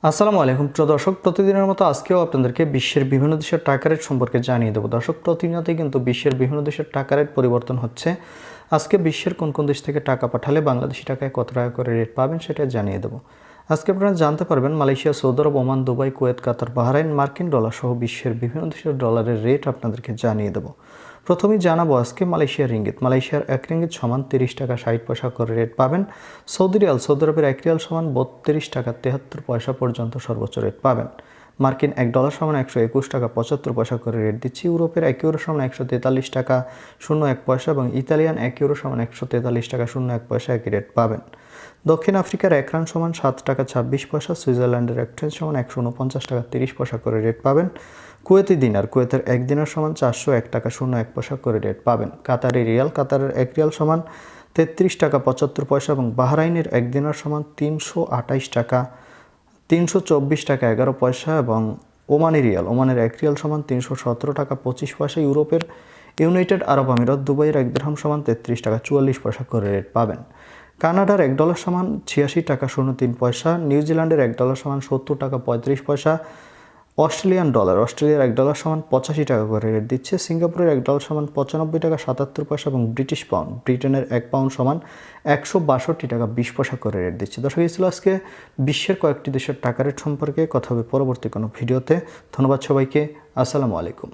আসসালামু আলাইকুম প্রিয় দর্শক, প্রতিদিনের মতো আজকেও আপনাদেরকে বিশ্বের বিভিন্ন দেশের টাকা রেট সম্পর্কে জানিয়ে দেবো। দর্শক, প্রতিনিয়তই কিন্তু বিশ্বের বিভিন্ন দেশের টাকা রেট পরিবর্তন হচ্ছে। আজকে বিশ্বের কোন কোন দেশ থেকে টাকা পাঠালে বাংলাদেশি টাকায় কত টাকা করে রেট পাবেন সেটা জানিয়ে দেবো। আজকে আপনারা জানতে পারবেন মালয়েশিয়া, সৌদি আরব, ওমান, দুবাই, কুয়েত, কাতার, বাহরাইন, মার্কিন ডলার সহ বিশ্বের বিভিন্ন দেশের ডলারের রেট আপনাদেরকে জানিয়ে দেবো। প্রথমেই জানাবো আজকে মালয়েশিয়ার রিঙ্গিত। মালয়েশিয়ার 1 রিঙ্গিত সমান 30 টাকা 60 পয়সা করে রেট পাবেন। সৌদি রিয়াল, সৌদি আরবের 1 রিয়াল সমান 32 টাকা 73 পয়সা পর্যন্ত সর্বোচ্চ রেট পাবেন। মার্কিন $1 সমান 121 টাকা 75 পয়সা করে রেট দিচ্ছি। ইউরোপের 1 ইউরো সমান 143 টাকা 01 পয়সা এবং ইতালিয়ান 1 ইউরো সমান 143 টাকা 01 পয়সা একই রেট পাবেন। দক্ষিণ আফ্রিকার 1 রান সমান 7 টাকা 26 পয়সা। সুইজারল্যান্ডের 1 ফ্রেঞ্চ সমান 149 টাকা 30 পয়সা করে রেট পাবেন। কুয়েতি দিনার, কুয়েতের 1 দিনার সমান 401 টাকা 01 পয়সা করে রেট পাবেন। কাতারি রিয়াল, কাতারের 1 রিয়াল সমান 33 টাকা 75 পয়সা এবং বাহরাইনের 1 দিনার সমান 328 টাকা 324 টাকা 11 পয়সা এবং ওমানি রিয়াল, ওমানের 1 রিয়াল সমান 317 টাকা 25 পয়সা। ইউরোপের ইউনাইটেড আরব আমিরাত, দুবাইয়ের 1 দিরহাম সমান 33 টাকা 44 পয়সা করে রেট পাবেন। কানাডার $1 সমান 86 টাকা 03 পয়সা। নিউজিল্যান্ডের $1 সমান 70 টাকা 35 পয়সা। অস্ট্রেলিয়ান ডলার, অস্ট্রেলিয়ার $1 সমান 85 টাকা করে রেট দিচ্ছে। সিঙ্গাপুরের $1 সমান 95 টাকা 77 পয়সা এবং ব্রিটিশ পাউন্ড, ব্রিটেনের 1 পাউন্ড সমান 162 টাকা 20 পয়সা করে রেট দিচ্ছে। দর্শক, এই ছিল আজকে বিশ্বের কয়েকটি দেশের টাকা রেট সম্পর্কে। কথা হবে পরবর্তী কোনো ভিডিওতে। ধন্যবাদ সবাইকে। আসসালামু আলাইকুম।